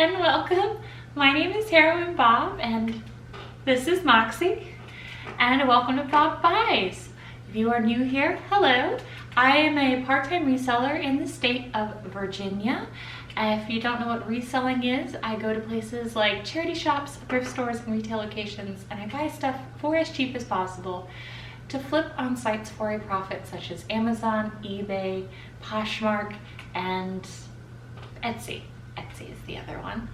and welcome. My name is Heroine Bob and this is Moxie, and welcome to Bob Buys. If you are new here, hello. I am a part-time reseller in the state of Virginia. If you don't know what reselling is, I go to places like charity shops, thrift stores, and retail locations, and I buy stuff for as cheap as possible to flip on sites for a profit, such as Amazon, eBay, Poshmark, and Etsy. Etsy is the other one.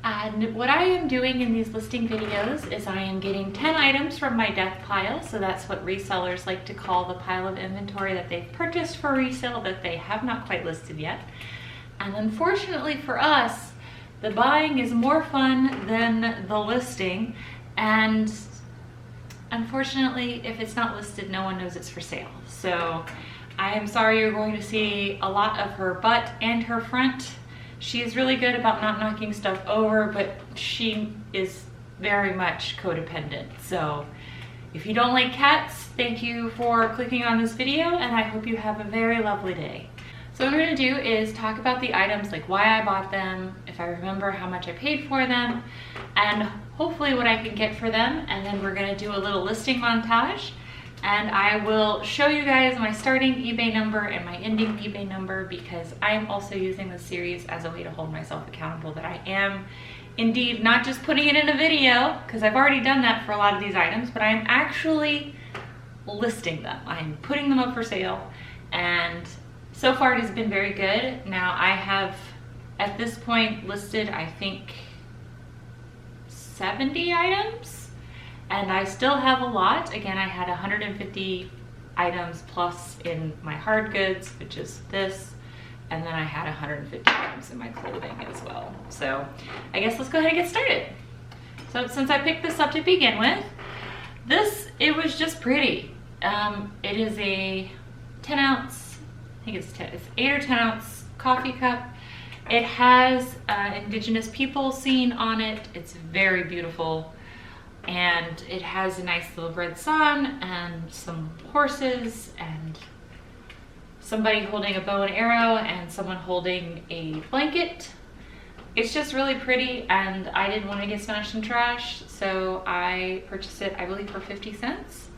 And what I am doing in these listing videos is I am getting 10 items from my death pile. So that's what resellers like to call the pile of inventory that they've purchased for resale that they have not quite listed yet. And unfortunately for us, the buying is more fun than the listing. And unfortunately, if it's not listed, no one knows it's for sale. So I am sorry, you're going to see a lot of her butt and her front. She is really good about not knocking stuff over, but she is very much codependent. So if you don't like cats, thank you for clicking on this video, and I hope you have a very lovely day. So what we're gonna do is talk about the items, like why I bought them, if I remember how much I paid for them, and hopefully what I can get for them. And then we're gonna do a little listing montage, and I will show you guys my starting eBay number and my ending eBay number, because I'm also using this series as a way to hold myself accountable that I am indeed not just putting it in a video, because I've already done that for a lot of these items, but I'm actually listing them. I'm putting them up for sale, and so far it has been very good. Now I have at this point listed, I think, 70 items, and I still have a lot. Again, I had 150 items plus in my hard goods, which is this, and then I had 150 items in my clothing as well. So I guess let's go ahead and get started. So since I picked this up to begin with, it was just pretty. It is a 10 ounce, I think it's 8 or 10 ounce coffee cup. It has indigenous people scene on it. It's very beautiful. And it has a nice little red sun and some horses and somebody holding a bow and arrow and someone holding a blanket. It's just really pretty, and I didn't want to get smashed in trash, so I purchased it, I believe, for 50 cents.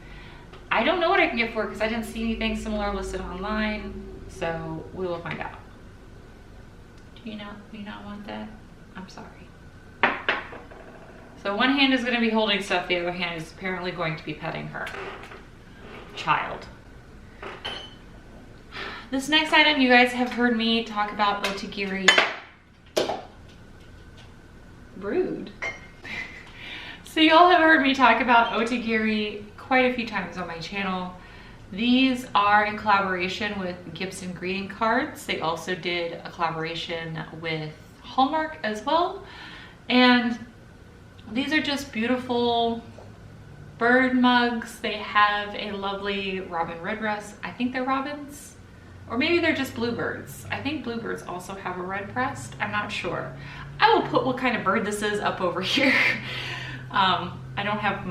I don't know what I can get for it because I didn't see anything similar listed online, so we will find out. Do you not want that? I'm sorry. So one hand is going to be holding stuff, the other hand is apparently going to be petting her child. This next item, you guys have heard me talk about Otagiri. Rude. So y'all have heard me talk about Otagiri quite a few times on my channel. These are in collaboration with Gibson Greeting Cards. They also did a collaboration with Hallmark as well. And these are just beautiful bird mugs. They have a lovely robin redbreast. I think they're robins, or maybe they're just bluebirds. I think bluebirds also have a redbreast. I'm not sure. I will put what kind of bird this is up over here. I don't have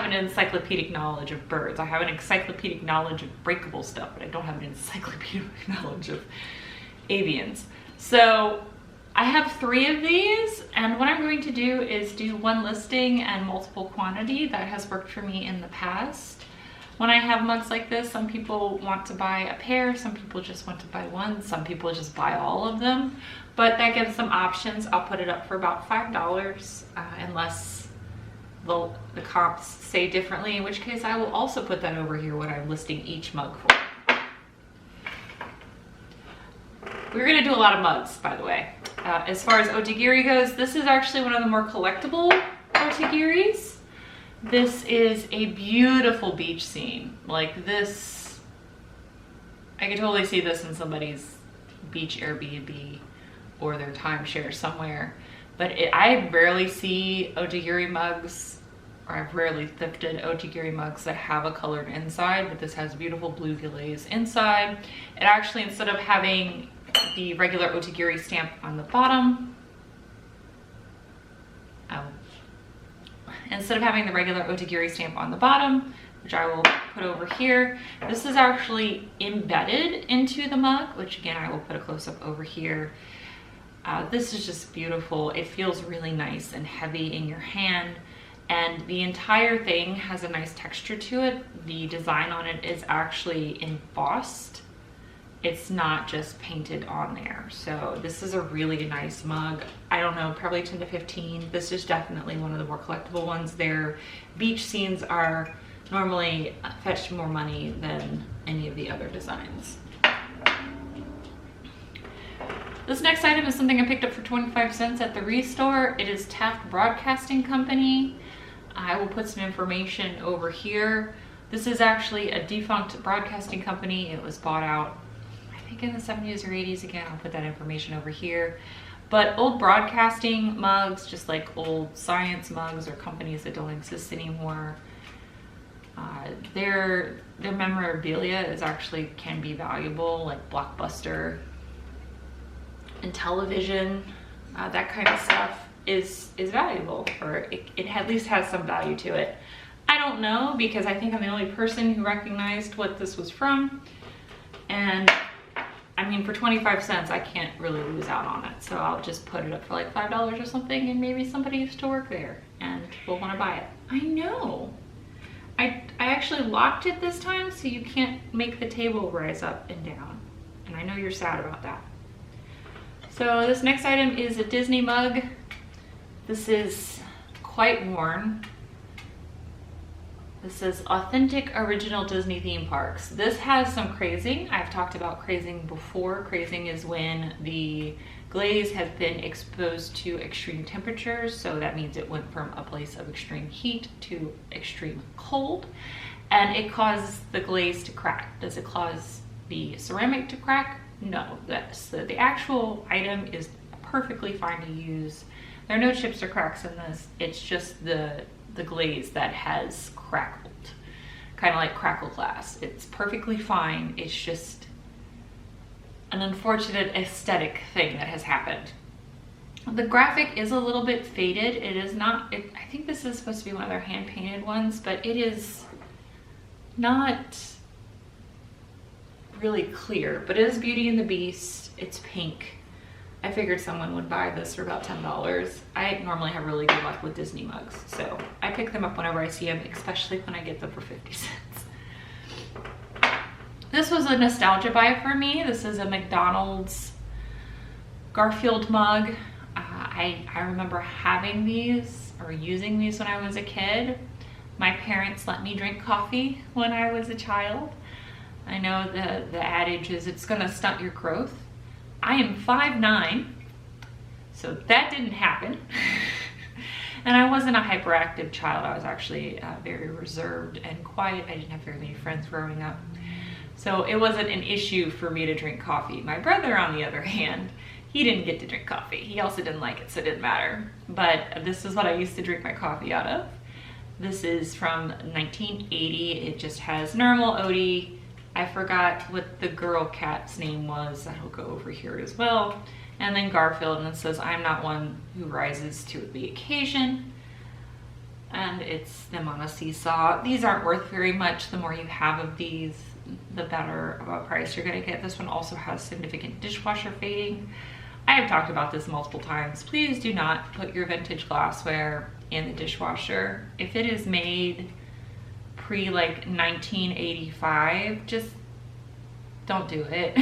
an encyclopedic knowledge of birds. I have an encyclopedic knowledge of breakable stuff, but I don't have an encyclopedic knowledge of avians. So I have 3 of these, and what I'm going to do is do one listing and multiple quantity. That has worked for me in the past. When I have mugs like this, some people want to buy a pair, some people just want to buy one, some people just buy all of them, but that gives them options. I'll put it up for about $5 unless the comps say differently, in which case I will also put that over here when I'm listing each mug for. We're gonna do a lot of mugs, by the way. As far as Otagiri goes, this is actually one of the more collectible Otagiris. This is a beautiful beach scene. Like this, I could totally see this in somebody's beach Airbnb or their timeshare somewhere. But I rarely see Otagiri mugs, or I've rarely thrifted Otagiri mugs that have a colored inside, but this has beautiful blue glaze inside. It actually, instead of having the regular Otagiri stamp on the bottom, instead of having the regular Otagiri stamp on the bottom, which I will put over here. This is actually embedded into the mug, which again, I will put a close-up over here. This is just beautiful. It feels really nice and heavy in your hand, and the entire thing has a nice texture to it. The design on it is actually embossed. It's not just painted on there. So this is a really nice mug. I don't know, probably 10 to 15. This is definitely one of the more collectible ones. Their beach scenes are normally fetch more money than any of the other designs. This next item is something I picked up for 25 cents at the Restore. It is Taft Broadcasting Company. I will put some information over here. This is actually a defunct broadcasting company. It was bought out, I think in the 70s or 80s. Again, I'll put that information over here. But old broadcasting mugs, just like old science mugs or companies that don't exist anymore, their memorabilia is actually can be valuable, like Blockbuster and television, that kind of stuff is valuable, or it at least has some value to it. I don't know, because I think I'm the only person who recognized what this was from, and I mean, for 25 cents, I can't really lose out on it. So I'll just put it up for like $5 or something, and maybe somebody used to work there and will want to buy it. I know. I actually locked it this time, so you can't make the table rise up and down. And I know you're sad about that. So this next item is a Disney mug. This is quite worn. This is Authentic Original Disney Theme Parks. This has some crazing. I've talked about crazing before. Crazing is when the glaze has been exposed to extreme temperatures. So that means it went from a place of extreme heat to extreme cold, and it causes the glaze to crack. Does it cause the ceramic to crack? No. The actual item is perfectly fine to use. There are no chips or cracks in this. It's just the glaze that has crackled, kind of like crackle glass. It's perfectly fine. It's just an unfortunate aesthetic thing that has happened. The graphic is a little bit faded. It is not, I think this is supposed to be one of their hand painted ones, but it is not really clear, but it is Beauty and the Beast. It's pink. I figured someone would buy this for about $10. I normally have really good luck with Disney mugs, so I pick them up whenever I see them, especially when I get them for 50 cents. This was a nostalgia buy for me. This is a McDonald's Garfield mug. I remember having these or using these when I was a kid. My parents let me drink coffee when I was a child. I know the adage is it's gonna stunt your growth. I am 5'9", so that didn't happen. And I wasn't a hyperactive child. I was actually very reserved and quiet. I didn't have very many friends growing up. So it wasn't an issue for me to drink coffee. My brother, on the other hand, he didn't get to drink coffee. He also didn't like it, so it didn't matter. But this is what I used to drink my coffee out of. This is from 1980. It just has normal Odie. I forgot what the girl cat's name was. That'll go over here as well. And then Garfield, and it says, I'm not one who rises to the occasion. And it's them on a seesaw. These aren't worth very much. The more you have of these, the better of a price you're gonna get. This one also has significant dishwasher fading. I have talked about this multiple times. Please do not put your vintage glassware in the dishwasher. If it is made pre like 1985, just don't do it.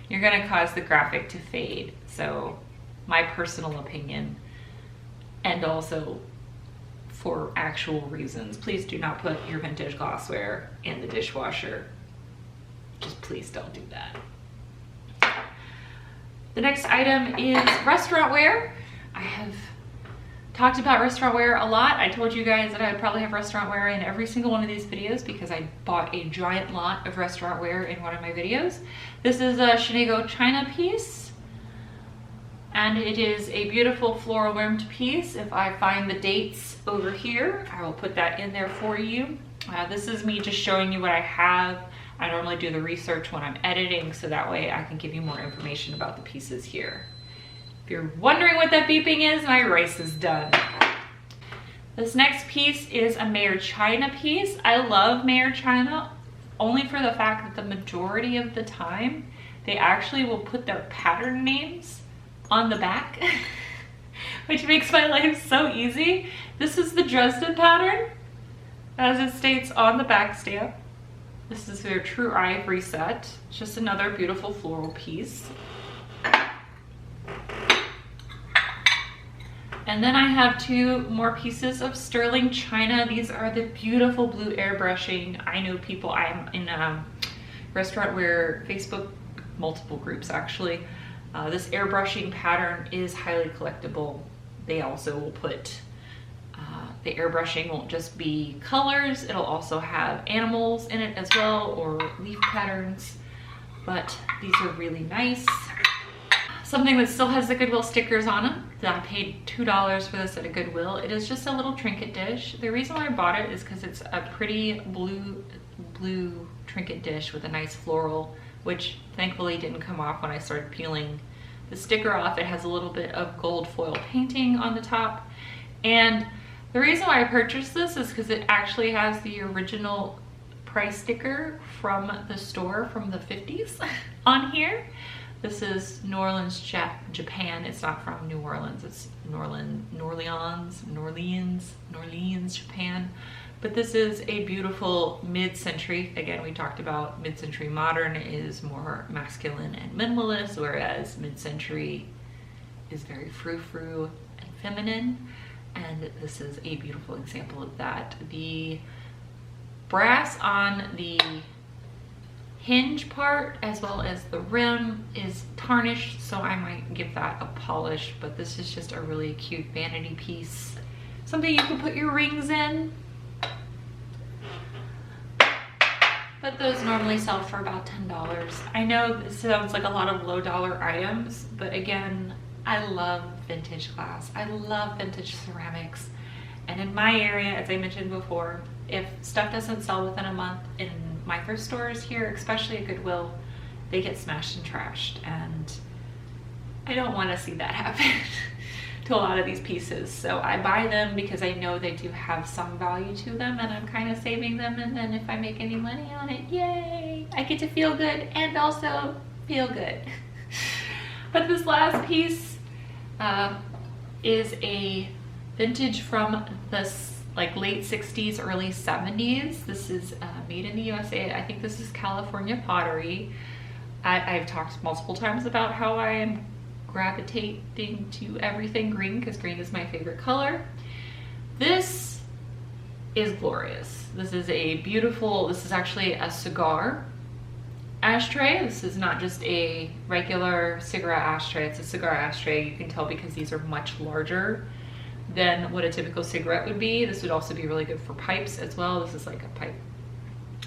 You're gonna cause the graphic to fade. So my personal opinion, and also for actual reasons, please do not put your vintage glassware in the dishwasher. Just please don't do that. The next item is restaurant wear. I have talked about restaurant wear a lot. I told you guys that I would probably have restaurant wear in every single one of these videos because I bought a giant lot of restaurant wear in one of my videos. This is a Shinago China piece, and it is a beautiful floral rimmed piece. If I find the dates over here, I will put that in there for you. This is me just showing you what I have. I normally do the research when I'm editing, so that way I can give you more information about the pieces here. If you're wondering what that beeping is, my rice is done. This next piece is a Mayor China piece. I love Mayor China only for the fact that the majority of the time they actually will put their pattern names on the back, which makes my life so easy. This is the Dresden pattern, as it states on the back stamp. This is their True Ivory set. It's just another beautiful floral piece. And then I have 2 more pieces of sterling china. These are the beautiful blue airbrushing. I know people, I'm in a restaurant where Facebook, multiple groups actually, this airbrushing pattern is highly collectible. They also will put, the airbrushing won't just be colors, it'll also have animals in it as well, or leaf patterns, but these are really nice. Something that still has the Goodwill stickers on them. I paid $2 for this at a Goodwill. It is just a little trinket dish. The reason why I bought it is because it's a pretty blue trinket dish with a nice floral, which thankfully didn't come off when I started peeling the sticker off. It has a little bit of gold foil painting on the top. And the reason why I purchased this is because it actually has the original price sticker from the store from the 50s on here. This is New Orleans, Japan. It's not from New Orleans, it's New Orleans, Japan. But this is a beautiful mid-century. Again, we talked about mid-century modern is more masculine and minimalist, whereas mid-century is very frou-frou and feminine. And this is a beautiful example of that. The brass on the hinge part as well as the rim is tarnished, so I might give that a polish, but this is just a really cute vanity piece. Something you can put your rings in. But those normally sell for about $10. I know this sounds like a lot of low dollar items, but again, I love vintage glass. I love vintage ceramics. And in my area, as I mentioned before, if stuff doesn't sell within a month in my thrift stores here, especially at Goodwill, they get smashed and trashed, and I don't want to see that happen to a lot of these pieces. So I buy them because I know they do have some value to them, and I'm kind of saving them, and then if I make any money on it, yay! I get to feel good and also feel good. But this last piece is a vintage from this like late 60s, early 70s. This is made in the USA. I think this is California pottery. I've talked multiple times about how I am gravitating to everything green because green is my favorite color. This is glorious. This is a beautiful, this is actually a cigar ashtray. This is not just a regular cigarette ashtray, it's a cigar ashtray. You can tell because these are much larger than what a typical cigarette would be. This would also be really good for pipes as well. This is like a pipe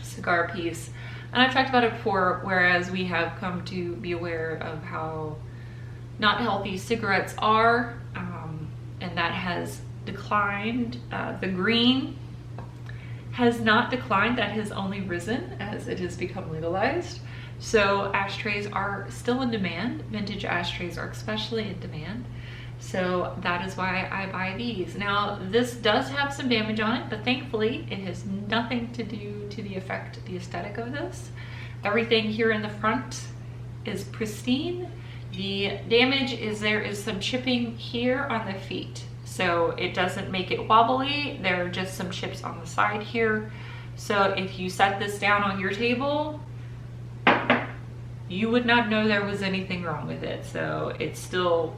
cigar piece. And I've talked about it before, whereas we have come to be aware of how not healthy cigarettes are, and that has declined. The green has not declined, that has only risen as it has become legalized. So ashtrays are still in demand. Vintage ashtrays are especially in demand. So that is why I buy these. Now this does have some damage on it, but thankfully it has nothing to do to the aesthetic of this. Everything here in the front is pristine. The damage is there is some chipping here on the feet. So it doesn't make it wobbly. There are just some chips on the side here. So if you set this down on your table, you would not know there was anything wrong with it. So it's still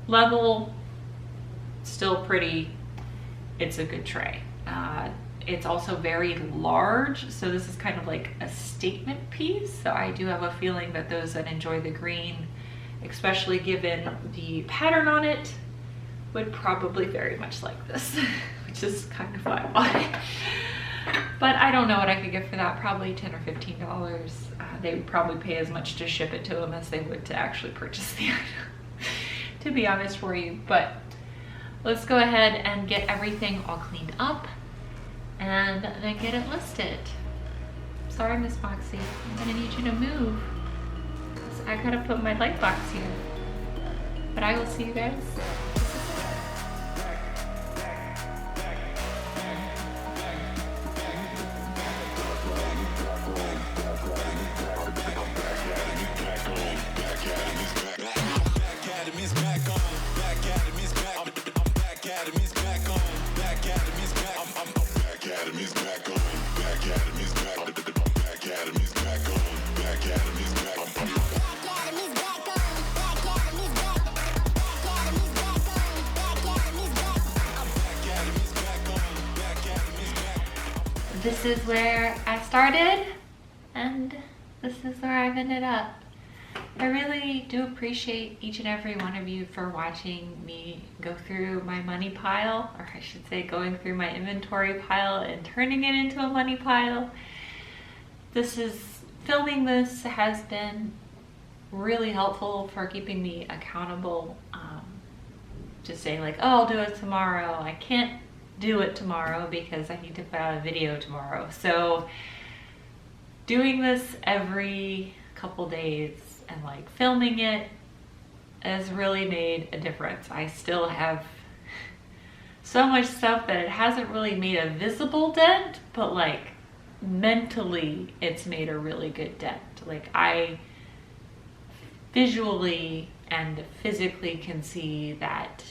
level, still pretty. It's a good tray. It's also very large, so this is kind of like a statement piece. So I do have a feeling that those that enjoy the green, especially given the pattern on it, would probably very much like this, which is kind of why I bought it. But I don't know what I could get for that, probably $10 or $15. They would probably pay as much to ship it to them as they would to actually purchase the item, to be honest for you. But let's go ahead and get everything all cleaned up and then get it listed. Sorry, Miss Moxie, I'm gonna need you to move. I gotta put my light box here. But I will see you guys. this is where I started, and this is where I've ended up. I really do appreciate each and every one of you for watching me go through my money pile, or I should say going through my inventory pile and turning it into a money pile. Filming this has been really helpful for keeping me accountable. Just saying like, oh, I'll do it tomorrow. I can't do it tomorrow because I need to put out a video tomorrow. So doing this every couple days and like filming it has really made a difference. I still have so much stuff that it hasn't really made a visible dent, but like mentally it's made a really good dent. Like I visually and physically can see that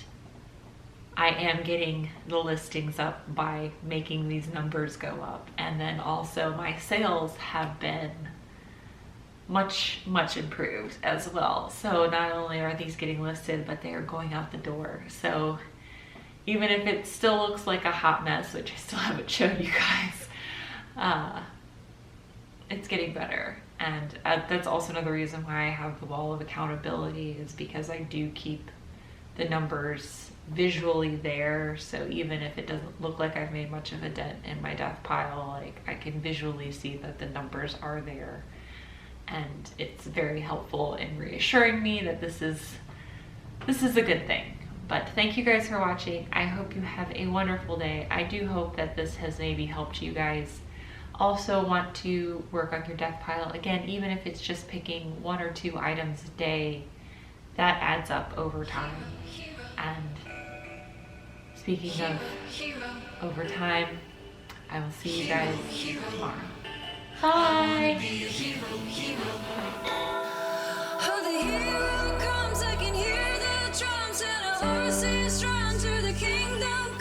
I am getting the listings up by making these numbers go up. And then also my sales have been much improved as well. So not only are these getting listed, but they are going out the door. So even if it still looks like a hot mess, which I still haven't shown you guys, it's getting better. And that's also another reason why I have the wall of accountability, is because I do keep the numbers visually there. So even if it doesn't look like I've made much of a dent in my death pile, like I can visually see that the numbers are there. And it's very helpful in reassuring me that this is a good thing. But thank you guys for watching. I hope you have a wonderful day. I do hope that this has maybe helped you guys also want to work on your death pile. Again, even if it's just picking 1 or 2 items a day, that adds up over time. And speaking of over time, I will see you guys tomorrow. Bye! Oh, the hero comes, I can hear the drums, and a horse is drawn to the kingdom.